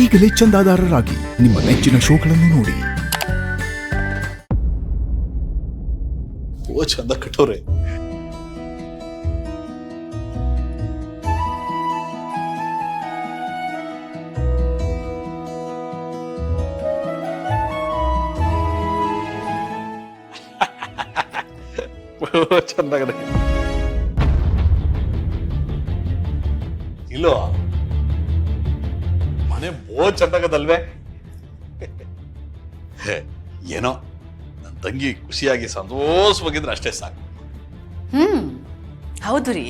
ಈಗಲೇ ಚಂದಾದಾರರಾಗಿ ನಿಮ್ಮ ನೆಚ್ಚಿನ ಶೋಗಳನ್ನು ನೋಡಿ. ಓ ಚಂದ ಕಟ್ಟೋರೆ. ಚಂದಾಗದೆ ಇಲ್ಲೋ ಮನೆ ಬೋ ಚಂದಾಗದಲ್ವೇ? ಏನೋ ನನ್ನ ತಂಗಿ ಖುಷಿಯಾಗಿ ಸಂತೋಷವಾಗಿದ್ರೆ ಅಷ್ಟೇ ಸಾಕು. ಹೌದು ರೀ.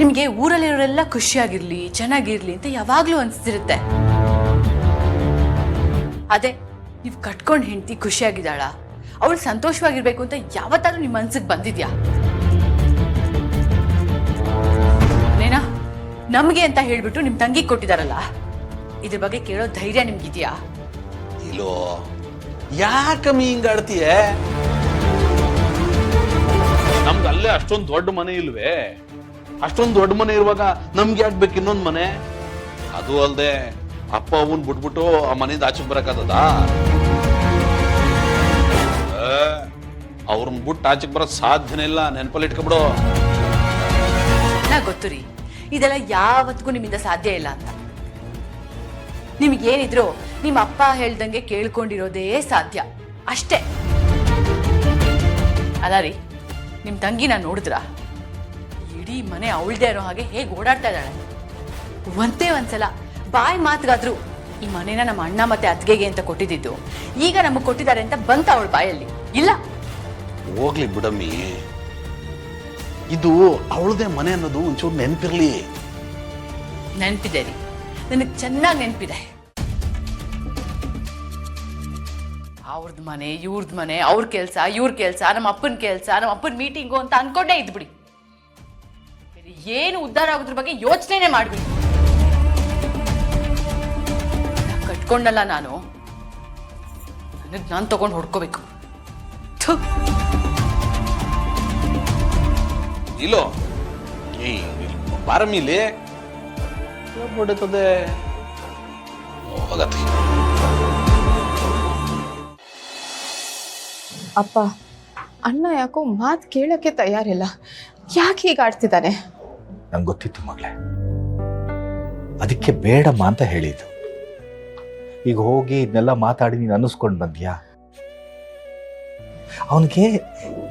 ನಿಮ್ಗೆ ಊರಲ್ಲಿರೋರೆಲ್ಲ ಖುಷಿಯಾಗಿರ್ಲಿ ಚೆನ್ನಾಗಿರ್ಲಿ ಅಂತ ಯಾವಾಗ್ಲೂ ಅನ್ಸ್ತಿರುತ್ತೆ. ಅದೇ ನೀವು ಕಟ್ಕೊಂಡ್ ಹೆಂಡತಿ ಖುಷಿಯಾಗಿದ್ದಾಳ, ಅವಳು ಸಂತೋಷವಾಗಿರ್ಬೇಕು ಅಂತ ಯಾವತ್ತಾದ್ರೂ ನಿಮ್ಮ ಮನ್ಸಿಗೆ ಬಂದಿದ್ಯಾ? ನೇನಾ ನಮ್ಗೆ ಅಂತ ಹೇಳ್ಬಿಟ್ಟು ನಿಮ್ ತಂಗಿ ಕೊಟ್ಟಿದಾರಲ್ಲ, ಇದ್ರ ಬಗ್ಗೆ ಕೇಳೋ ಧೈರ್ಯ ನಿಮ್ಗಿದ್ಯಾ? ಇಲ್ಲೋ ಯಾಕಮ್ಮಿ ಹಿಂಗಾಡ್ತೀಯ? ನಮ್ಗೆ ಅಲ್ಲೇ ಅಷ್ಟೊಂದು ದೊಡ್ಡ ಮನೆ ಇಲ್ವೇ? ಅಷ್ಟೊಂದು ದೊಡ್ಡ ಮನೆ ಇರುವಾಗ ನಮ್ಗೆ ಯಾಕೆ ಬೇಕು ಇನ್ನೊಂದು ಮನೆ? ಅದು ಅಲ್ದೆ ಅಪ್ಪ ಅವನ್ ಬಿಟ್ಬಿಟ್ಟು ಆ ಮನೆಯಿಂದ ಆಚೆಗೆ ಬರಕಾದ? ಅವ್ರನ್ನ ಬಿಟ್ಟು ಆಚೆಗೆ ಬರೋದ್ ಸಾಧ್ಯನೇ ಇಲ್ಲ, ನೆನಪಲ್ಲಿ ಇಟ್ಕೊಬಿಡು. ಗೊತ್ತು ರೀ, ಇದೆಲ್ಲ ಯಾವತ್ತಿಗೂ ನಿಮ್ಮಿಂದ ಸಾಧ್ಯ ಇಲ್ಲ ಅಂತ. ನಿಮ್ಗೇನಿದ್ರು ನಿಮ್ಮ ಅಪ್ಪ ಹೇಳ್ದಂಗೆ ಕೇಳ್ಕೊಂಡಿರೋದೇ ಸಾಧ್ಯ ಅಷ್ಟೇ. ಅಲ್ಲ ರೀ, ನಿಮ್ ತಂಗಿನ ನೋಡಿದ್ರ? ಇಡೀ ಮನೆ ಅವಳ್ದೇ ಇರೋ ಹಾಗೆ ಹೇಗೆ ಓಡಾಡ್ತಾ ಇದ್ದಾಳೆ. ಒಂದ್ಸಲ ಬಾಯಿ ಮಾತ್ಗಾದ್ರು ಈ ಮನೇನ ನಮ್ಮ ಅಣ್ಣ ಮತ್ತೆ ಅತ್ತಿಗೆಗೆ ಅಂತ ಕೊಟ್ಟಿದ್ದು ಈಗ ನಮಗ್ ಕೊಟ್ಟಿದ್ದಾರೆ ಅಂತ ಬಂತ ಅವಳ ಬಾಯಲ್ಲಿ? ಇಲ್ಲ. ಹೋಗ್ಲಿ ಬಿಡಮ್ಮಿ, ಇದು ಅವಳದೇ ಮನೆ ಅನ್ನೋದು ಒಂಚೂರು ನೆನಪಿರ್ಲಿ. ನೆನಪಿದೆ ರೀ, ನನಗೆ ಚೆನ್ನಾಗಿ ನೆನಪಿದೆ. ಅವ್ರದ್ ಮನೆ ಇವ್ರದ್ ಮನೆ, ಅವ್ರ ಕೆಲ್ಸ ಇವ್ರ ಕೆಲ್ಸ, ನಮ್ಮ ಅಪ್ಪನ ಕೆಲ್ಸ, ನಮ್ಮ ಅಪ್ಪನ ಮೀಟಿಂಗು ಅಂತ ಅನ್ಕೊಂಡೇ ಇದ್ಬಿಡಿ. ಏನು ಉದ್ಧಾರ ಆಗೋದ್ರ ಬಗ್ಗೆ ಯೋಚನೆ ಮಾಡ್ಬಿಡಿ. ಕಟ್ಕೊಂಡಲ್ಲ ನಾನು, ನನಗ್ ನಾನು ತಗೊಂಡು ಹೊಡ್ಕೋಬೇಕು. ಇಲ್ಲೋ ಬಾರಮಿಲಿ ಹೊಡೆತದೆ ಹೋಗತ್ತೆ. ಅಪ್ಪ, ಅಣ್ಣ ಯಾಕೋ ಮಾತು ಕೇಳಕ್ಕೆ ತಯಾರಿಲ್ಲ. ಯಾಕೆ ಹೀಗೆ ಆಡ್ತಿದ್ದಾನೆ? ನಂಗೆ ಗೊತ್ತಿತ್ತು ಮಗಳೇ, ಅದಕ್ಕೆ ಬೇಡಮ್ಮ ಅಂತ ಹೇಳಿದ್ದು. ಈಗ ಹೋಗಿ ಇದನ್ನೆಲ್ಲ ಮಾತಾಡಿ ನೀನು ಅನ್ನಿಸ್ಕೊಂಡು ಬಂದ್ಯಾ? ಅವನಿಗೆ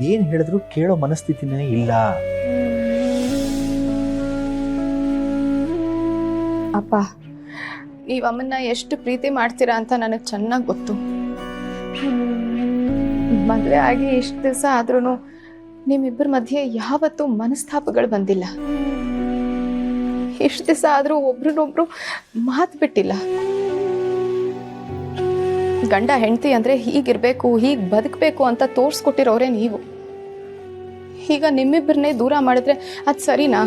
ಏನು ಹೇಳಿದ್ರು ಕೇಳೋ ಮನಸ್ಥಿತಿನೇ ಇಲ್ಲ. ಅಪ್ಪ, ನೀವು ಅಮ್ಮನ್ನ ಎಷ್ಟು ಪ್ರೀತಿ ಮಾಡ್ತೀರಾ ಅಂತ ನನಗೆ ಚೆನ್ನಾಗಿ ಗೊತ್ತು. ಮದುವೆ ಆಗಿ ಇಷ್ಟು ದಿವಸ ಆದ್ರೂ ನಿಮ್ಮಿಬ್ಬರ ಮಧ್ಯೆ ಯಾವತ್ತೂ ಮನಸ್ತಾಪಗಳು ಬಂದಿಲ್ಲ. ಇಷ್ಟು ದಿವಸ ಆದ್ರೂ ಒಬ್ರನ್ನೊಬ್ರು ಮಾತು ಬಿಟ್ಟಿಲ್ಲ. ಗಂಡ ಹೆಂಡತಿ ಅಂದ್ರೆ ಹೀಗಿರ್ಬೇಕು, ಹೀಗೆ ಬದುಕಬೇಕು ಅಂತ ತೋರಿಸ್ಕೊಟ್ಟಿರೋರೆ ನೀವು. ಈಗ ನಿಮ್ಮಿಬ್ಬರನ್ನೇ ದೂರ ಮಾಡಿದ್ರೆ ಅದು ಸರಿನಾ?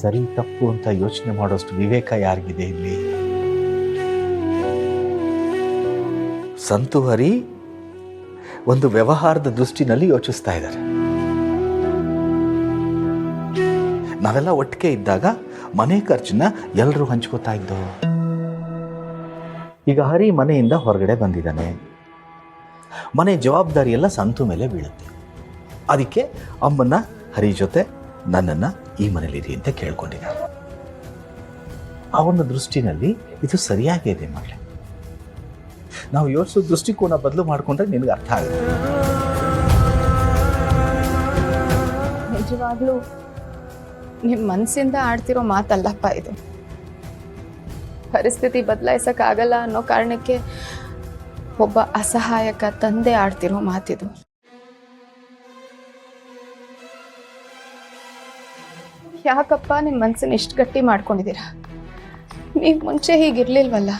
ಸರಿ ತಪ್ಪು ಅಂತ ಯೋಚನೆ ಮಾಡೋಷ್ಟು ವಿವೇಕ ಯಾರಿಗಿದೆ ಇಲ್ಲಿ? ಸಂತು ಹರಿ ಒಂದು ವ್ಯವಹಾರದ ದೃಷ್ಟಿನಲ್ಲಿ ಯೋಚಿಸ್ತಾ ಇದ್ದಾರೆ. ನಾವೆಲ್ಲ ಒಟ್ಟಿಗೆ ಇದ್ದಾಗ ಮನೆ ಖರ್ಚನ್ನ ಎಲ್ಲರೂ ಹಂಚ್ಕೋತಾ ಇದ್ದೋ. ಈಗ ಹರಿ ಮನೆಯಿಂದ ಹೊರಗಡೆ ಬಂದಿದ್ದಾನೆ, ಮನೆ ಜವಾಬ್ದಾರಿ ಎಲ್ಲ ಸಂತು ಮೇಲೆ ಬೀಳುತ್ತೆ. ಅದಕ್ಕೆ ಅಮ್ಮನ್ನ ಹರಿ ಜೊತೆ ನನ್ನನ್ನು ಈ ಮನೇಲಿರಿ ಅಂತ ಕೇಳ್ಕೊಂಡಿದ್ದಾನೆ. ಅವನ ದೃಷ್ಟಿನಲ್ಲಿ ಇದು ಸರಿಯಾಗಿದೆ ಮಗಳೇ. ನಾವು ಯೋಚಿಸೋ ದೃಷ್ಟಿಕೋನ ಬದಲು ಮಾಡಿಕೊಂಡ್ರೆ ನಿನಗೆ ಅರ್ಥ ಆಗುತ್ತೆ. ನಿಜವಾಗ್ಲೂ ನಿಮ್ಮ ಮನಸ್ಸಿಂದ ಆಡ್ತಿರೋ ಮಾತಲ್ಲಪ್ಪ ಇದು. ಪರಿಸ್ಥಿತಿ ಬದಲಾಯಿಸಕ್ಕಾಗಲ್ಲ ಅನ್ನೋ ಕಾರಣಕ್ಕೆ ಒಬ್ಬ ಅಸಹಾಯಕ ತಂದೆ ಆಡ್ತಿರೋ ಮಾತಿದು. ಯಾಕಪ್ಪ ನಿಮ್ಮ ಮನಸ್ಸನ್ನ ಇಷ್ಟು ಗಟ್ಟಿ ಮಾಡ್ಕೊಂಡಿದ್ದೀರಾ? ನೀವು ಮುಂಚೆ ಹೀಗಿರ್ಲಿಲ್ವಲ್ಲ,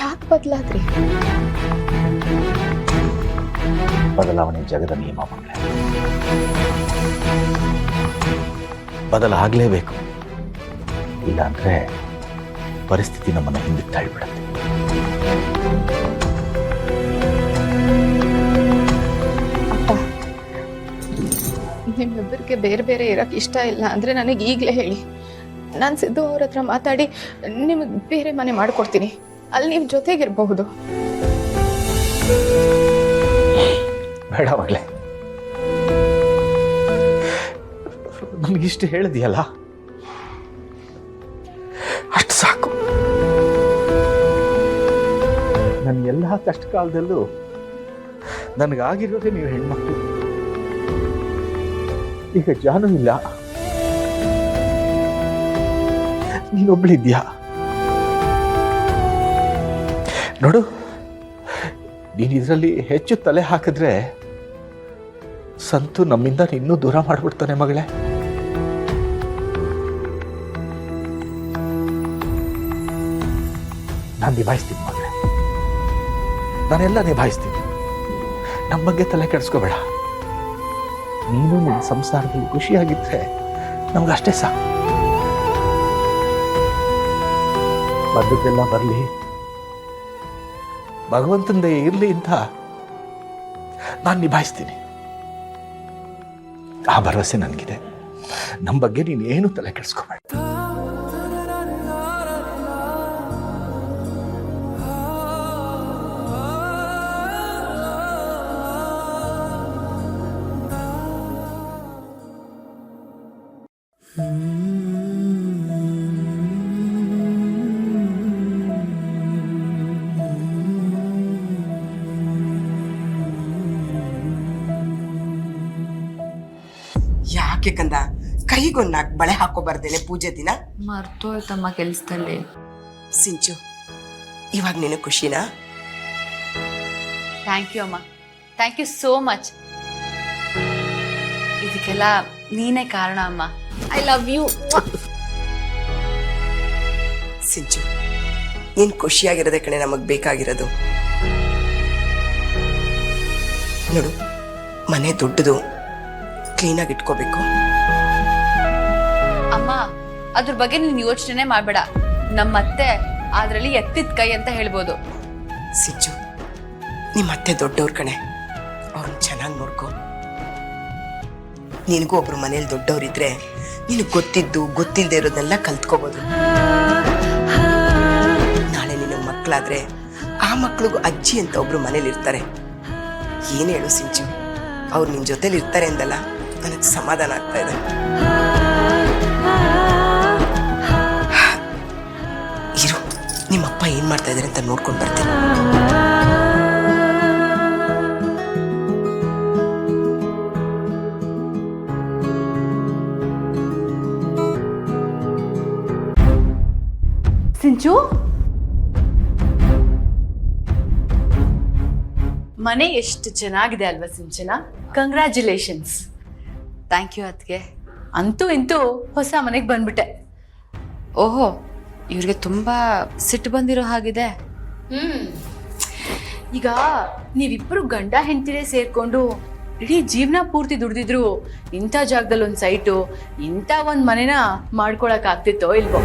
ಯಾಕೆ ಬದಲಾದ್ರಿ? ಬದಲಾವಣೆ ಜಗದ ನಿಯಮ ಮಗಳೇ, ಬದಲಾಗಲೇಬೇಕು. ಇಲ್ಲಾಂದ್ರೆ ಪರಿಸ್ಥಿತಿ ನಮ್ಮನ್ನು ಹಿಂದಕ್ಕೆ ತಳ್ಳಿಬಿಡುತ್ತೆ. ಅಪ್ಪ, ನಿಮ್ಮಿಬ್ಬರಿಗೆ ಬೇರೆ ಬೇರೆ ಇರಕ್ಕೆ ಇಷ್ಟ ಇಲ್ಲ ಅಂದ್ರೆ ನನಗೆ ಈಗಲೇ ಹೇಳಿ. ನಾನು ಸಿದ್ದು ಅವ್ರ ಹತ್ರ ಮಾತಾಡಿ ನಿಮಗೆ ಬೇರೆ ಮನೆ ಮಾಡಿಕೊಡ್ತೀನಿ. ಅಲ್ಲಿ ನೀವು ಜೊತೆಗಿರಬಹುದು. ಬೇಡ ಮಗಳೇ, ನನಗಿಷ್ಟು ಹೇಳಿದೆಯಲ್ಲ ಅಷ್ಟು ಸಾಕು. ನನ್ನ ಎಲ್ಲ ಕಷ್ಟ ಕಾಲದಲ್ಲೂ ನನಗಾಗಿರೋದೇ ನೀವು ಹೆಣ್ಮಕ್ಳು. ಈಗ ಜಾನು ಇಲ್ಲ, ನೀನೊಬ್ಳಿದ್ಯಾ. ನೋಡು, ನೀನು ಇದರಲ್ಲಿ ಹೆಚ್ಚು ತಲೆ ಹಾಕಿದ್ರೆ ಸಂತು ನಮ್ಮಿಂದ ಇನ್ನೂ ದೂರ ಮಾಡಿಬಿಡ್ತಾನೆ ಮಗಳೇ. ನಾನು ನಿಭಾಯಿಸ್ತೀನಿ ಮಗಳೇ, ನಾನೆಲ್ಲ ನಿಭಾಯಿಸ್ತೀನಿ. ನಮ್ಮ ಬಗ್ಗೆ ತಲೆ ಕೆಡಿಸ್ಕೋಬೇಡ. ನೀನು ನಿನ್ನ ಸಂಸಾರದಲ್ಲಿ ಖುಷಿಯಾಗಿದ್ರೆ ನಮ್ಗಷ್ಟೇ ಸಾಕು. ಬಂದದ್ದೆಲ್ಲ ಬರಲಿ, ಭಗವಂತಂದೇ ಇರಲಿ ಅಂತ ನಾನು ನಿಭಾಯಿಸ್ತೀನಿ. ಆ ಭರವಸೆ ನನಗಿದೆ. ನಮ್ಮ ಬಗ್ಗೆ ನೀನು ಏನು ತಲೆ ಕೆಡಿಸ್ಕೋಬೇಡ. ಯಾಕೆ ಕಂದ ಕೈಗೊಂದು 4 ಬಳೆ ಹಾಕೋಬಾರ್ದೇನೆ ಪೂಜೆ ದಿನ? ಮರ್ತೋಯ್ತಮ್ಮ ಕೆಲ್ಸದಲ್ಲಿ. ಸಿಂಚು, ಇವಾಗ ನೀನು ಖುಷಿನಾ? ಥ್ಯಾಂಕ್ ಯು ಅಮ್ಮ, ಥ್ಯಾಂಕ್ ಯು ಸೋ ಮಚ್. ಇದಕ್ಕೆಲ್ಲ ನೀನೇ ಕಾರಣ ಅಮ್ಮ. I love you. ಸಿಂಚು, ನೀನ್ ಖುಷಿಯಾಗಿರೋದೇ ಕಣೆ ನಮಗ್ ಬೇಕಾಗಿರೋದು. ನೋಡು, ಮನೆ ದೊಡ್ಡದು, ಕ್ಲೀನಾಗಿ ಇಟ್ಕೋಬೇಕು. ಅಮ್ಮ, ಅದ್ರ ಬಗ್ಗೆ ನೀನ್ ಯೋಚನೆ ಮಾಡ್ಬೇಡ. ನಮ್ಮತ್ತೆ ಅದ್ರಲ್ಲಿ ಎತ್ತಿದ ಕೈ ಅಂತ ಹೇಳ್ಬೋದು. ಸಿಂಚು, ನಿಮ್ಮ ಅತ್ತೆ ದೊಡ್ಡವ್ರ ಕಣೆ, ಅವ್ರನ್ನ ಚೆನ್ನಾಗಿ ನೋಡ್ಕೊ. ನಿನಗೂ ಒಬ್ರು ಮನೇಲಿ ದೊಡ್ಡವ್ರಿದ್ರೆ ನಿನಗೆ ಗೊತ್ತಿದ್ದು ಗೊತ್ತಿಲ್ಲದೆ ಇರೋದನ್ನೆಲ್ಲ ಕಲ್ತ್ಕೋಬೋದು. ನಾಳೆ ನಿನಗೆ ಮಕ್ಕಳಾದ್ರೆ ಆ ಮಕ್ಳಿಗೂ ಅಜ್ಜಿ ಅಂತ ಒಬ್ರು ಮನೇಲಿ ಇರ್ತಾರೆ. ಏನು ಹೇಳು ಸಿಂಚು, ಅವ್ರು ನಿನ್ನ ಜೊತೆಲಿ ಇರ್ತಾರೆ ಅಂದಲ್ಲ, ನನಗೆ ಸಮಾಧಾನ ಆಗ್ತಾ ಇದೆ. ಇರು, ನಿಮ್ಮಪ್ಪ ಏನ್ ಮಾಡ್ತಾ ಇದ್ದಾರೆ ಅಂತ ನೋಡ್ಕೊಂಡು ಬರ್ತೀನಿ. ಸಿಂಚು, ಮನೆ ಎಷ್ಟು ಚೆನ್ನಾಗಿದೆ ಅಲ್ವಾ ಸಿಂಚನ? ಕಂಗ್ರ್ಯಾಚುಲೇಷನ್ಸ್. ಥ್ಯಾಂಕ್ ಯು ಅತ್ಗೆ. ಅಂತೂ ಇಂತೂ ಹೊಸ ಮನೆಗೆ ಬಂದ್ಬಿಟ್ಟೆ. ಓಹೋ, ಇವ್ರಿಗೆ ತುಂಬಾ ಸಿಟ್ಟು ಬಂದಿರೋ ಹಾಗಿದೆ. ಈಗ ನೀವಿಬ್ಬರು ಗಂಡ ಹೆಂಡತಿರೇ ಸೇರ್ಕೊಂಡು ಇಡೀ ಜೀವನ ಪೂರ್ತಿ ದುಡ್ದಿದ್ರು ಇಂಥ ಜಾಗದಲ್ಲಿ ಒಂದು ಸೈಟು, ಇಂಥ ಒಂದು ಮನೆನ ಮಾಡ್ಕೊಳಕ್ ಆಗ್ತಿತ್ತೋ ಇಲ್ವೋ?